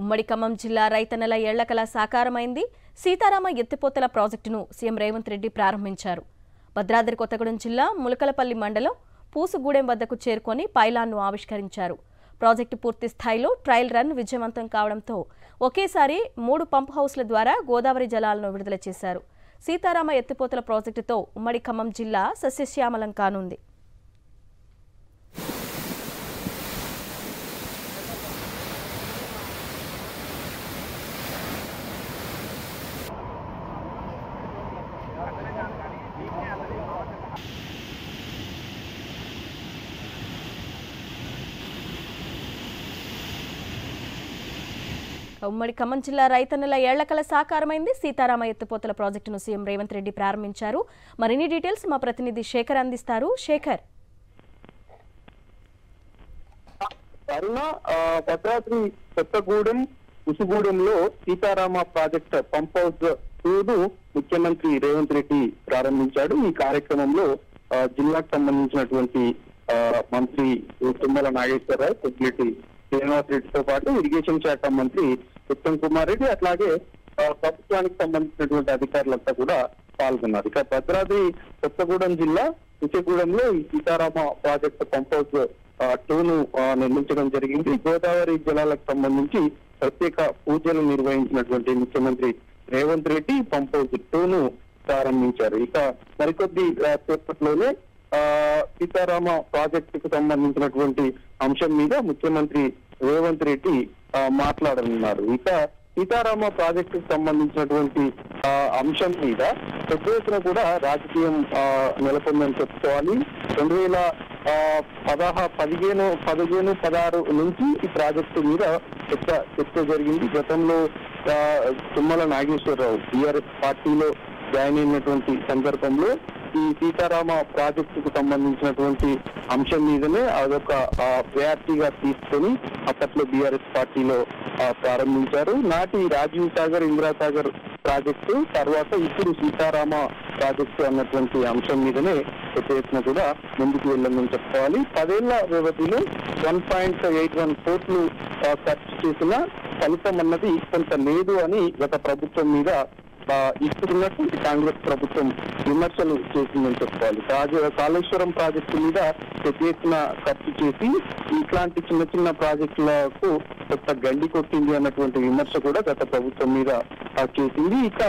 ఉమ్మడి ఖమ్మం జిల్లా రైతన్నల ఏళ్లకల సాకారమైంది. సీతారామ ఎత్తిపోతల ప్రాజెక్టును సీఎం రేవంత్ రెడ్డి ప్రారంభించారు. భద్రాద్రి కొత్తగూడెం జిల్లా ములకలపల్లి మండలం పూసుగూడెం వద్దకు చేరుకొని పైలాన్ను ఆవిష్కరించారు. ప్రాజెక్టు పూర్తి స్థాయిలో ట్రయల్ రన్ విజయవంతం కావడంతో ఒకేసారి 3 పంప్ హౌస్ల ద్వారా గోదావరి జలాలను విడుదల చేశారు. సీతారామ ఎత్తిపోతల ప్రాజెక్టుతో ఉమ్మడి ఖమ్మం జిల్లా సస్యశ్యామలం కానుంది. ఉమ్మడి ఖమ్మం జిల్లా రైతన్నల ఏళ్లకల సాకారమైంది. సీతారామ ఎత్తిపోతల ప్రాజెక్టును సీఎం రేవంత్ రెడ్డి ప్రారంభించారు. మరిన్ని డీటెయిల్స్ మా ప్రతినిధి శేఖర్ అందిస్తారు. శేఖర్, భద్రాద్రి కొత్తగూడెం ఉసుగూడెంలో సీతారామ ప్రాజెక్ట్ పంప్ హౌస్ 2 ముఖ్యమంత్రి రేవంత్ రెడ్డి ప్రారంభించాడు. ఈ కార్యక్రమంలో జిల్లాకు సంబంధించినటువంటి మంత్రి తుమ్మల నాగేశ్వరరావు, కొద్దిరెడ్డి శ్రీనివాస్ రెడ్డితో పాటు ఇరిగేషన్ శాఖ మంత్రి ఉత్తమ్ కుమార్ రెడ్డి, అట్లాగే ప్రభుత్వానికి సంబంధించినటువంటి అధికారులంతా కూడా పాల్గొన్నారు. ఇక భద్రాద్రి కొత్తగూడెం జిల్లా ఉచ్చగూడెంలో ఈ సీతారామ ప్రాజెక్టు పంప్ హౌస్ 2ను నిర్మించడం జరిగింది. గోదావరి జలాలకు సంబంధించి ప్రత్యేక పూజలు నిర్వహించినటువంటి ముఖ్యమంత్రి రేవంత్ రెడ్డి పంప్ హౌస్ 2ను ప్రారంభించారు. ఇక మరికొద్ది సేపట్లోనే సీతారామ ప్రాజెక్టుకు సంబంధించినటువంటి అంశం మీద ముఖ్యమంత్రి రేవంత్ రెడ్డి మాట్లాడనున్నారు. ఇక సీతారామ ప్రాజెక్టుకు సంబంధించినటువంటి అంశం మీద పెద్ద ఎత్తున కూడా రాజకీయం నెలకొందని చెప్పుకోవాలి. 2015-16 నుంచి ఈ ప్రాజెక్టు మీద చర్చ జరిగింది. గతంలో తుమ్మల నాగేశ్వరరావు టీఆర్ఎస్ పార్టీలో జాయిన్ అయినటువంటి సందర్భంలో ఈ సీతారామ ప్రాజెక్టుకు సంబంధించినటువంటి అంశం మీదనే అదొక ప్రయారిటీగా తీసుకొని అప్పట్లో బీఆర్ఎస్ పార్టీలో ప్రారంభించారు. నాటి రాజీవ్ సాగర్, ఇందిరాసాగర్ ప్రాజెక్టు తర్వాత ఇప్పుడు సీతారామ ప్రాజెక్టు అన్నటువంటి అంశం మీదనే ప్రయత్నం కూడా ముందుకు వెళ్ళమని చెప్పుకోవాలి. 10 ఏళ్ల వ్యవధిలో 1.81 కోట్లు ఖర్చు చేసిన ఫలితం అన్నది కొంత లేదు అని గత ప్రభుత్వం మీద ఇప్పుడున్నటువంటి కాంగ్రెస్ ప్రభుత్వం విమర్శలు చేసిందని చెప్పుకోవాలి. కాళేశ్వరం ప్రాజెక్టు మీద ఎత్తున ఖర్చు చేసి ఇట్లాంటి చిన్న చిన్న ప్రాజెక్టులకు కొత్త గండి కొట్టింది అన్నటువంటి విమర్శ కూడా గత ప్రభుత్వం మీద చేసింది. ఇక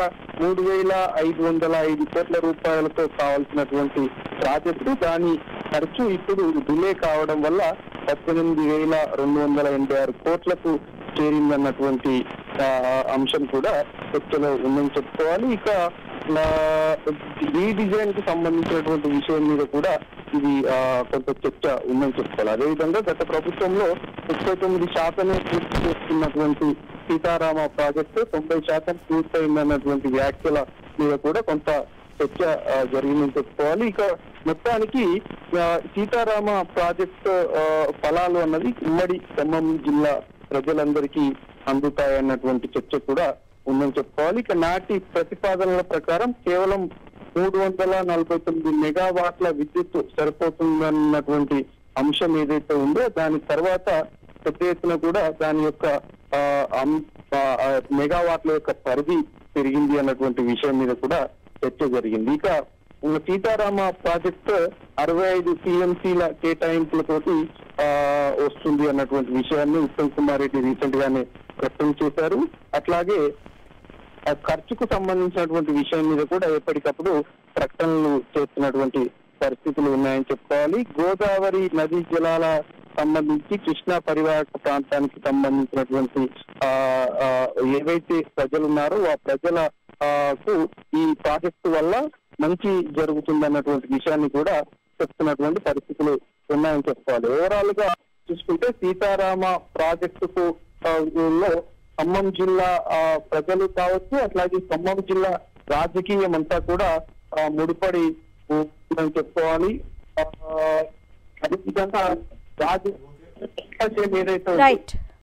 3,505 కోట్ల రూపాయలతో కావాల్సినటువంటి ప్రాజెక్టు దాని ఖర్చు ఇప్పుడు డిలే కావడం వల్ల 18,286 కోట్లకు చేరిందన్నటువంటి అంశం కూడా చర్చలో ఉందని చెప్పుకోవాలి. ఇక రీడిజైన్ కు సంబంధించినటువంటి విషయం మీద కూడా ఇది కొంత చర్చ ఉందని చెప్పుకోవాలి. అదేవిధంగా గత ప్రభుత్వంలో 39% పూర్తి చేస్తున్నటువంటి సీతారామ ప్రాజెక్టు 90% పూర్తయిందన్నటువంటి వ్యాఖ్యల మీద కూడా కొంత చర్చ జరిగిందని చెప్పుకోవాలి. ఇక మొత్తానికి సీతారామ ప్రాజెక్టు ఫలాలు అన్నది ఉమ్మడి ఖమ్మం జిల్లా ప్రజలందరికీ అందుతాయన్నటువంటి చర్చ కూడా ఉందని చెప్పుకోవాలి. ఇక నాటి ప్రతిపాదనల ప్రకారం కేవలం 349 మెగావాట్ల విద్యుత్ సరిపోతుందన్నటువంటి అంశం ఏదైతే ఉందో దాని తర్వాత పెద్ద ఎత్తున కూడా దాని యొక్క మెగావాట్ల యొక్క పరిధి పెరిగింది అన్నటువంటి విషయం మీద కూడా చర్చ జరిగింది. ఇక సీతారామ ప్రాజెక్టు 65 టీఎంసీల కేటాయింపులతోటి వస్తుంది అన్నటువంటి విషయాన్ని ఉత్తమ్ కుమార్ రెడ్డి రీసెంట్ గానే ప్రకటన చేశారు. అట్లాగే ఖర్చుకు సంబంధించినటువంటి విషయం మీద కూడా ఎప్పటికప్పుడు ప్రకటనలు చేస్తున్నటువంటి పరిస్థితులు ఉన్నాయని చెప్పుకోవాలి. గోదావరి నదీ జలాల సంబంధించి కృష్ణా పరివాహక ప్రాంతానికి సంబంధించినటువంటి ఏవైతే ప్రజలు ఉన్నారో ఆ ప్రజలకు ఈ ప్రాజెక్టు వల్ల మంచి జరుగుతుందన్నటువంటి విషయాన్ని కూడా చెప్తున్నటువంటి పరిస్థితులు ఉన్నాయని చెప్పుకోవాలి. ఓవరాల్ గా చూసుకుంటే సీతారామ ప్రాజెక్టుకు లో ఖమ్మం జిల్లా ప్రజలు కావచ్చు, అట్లాగే ఖమ్మం జిల్లా రాజకీయం అంతా కూడా ముడిపడి ఉందని చెప్పుకోవాలి. అదేవిధంగా రాజకీయం ఏదైతే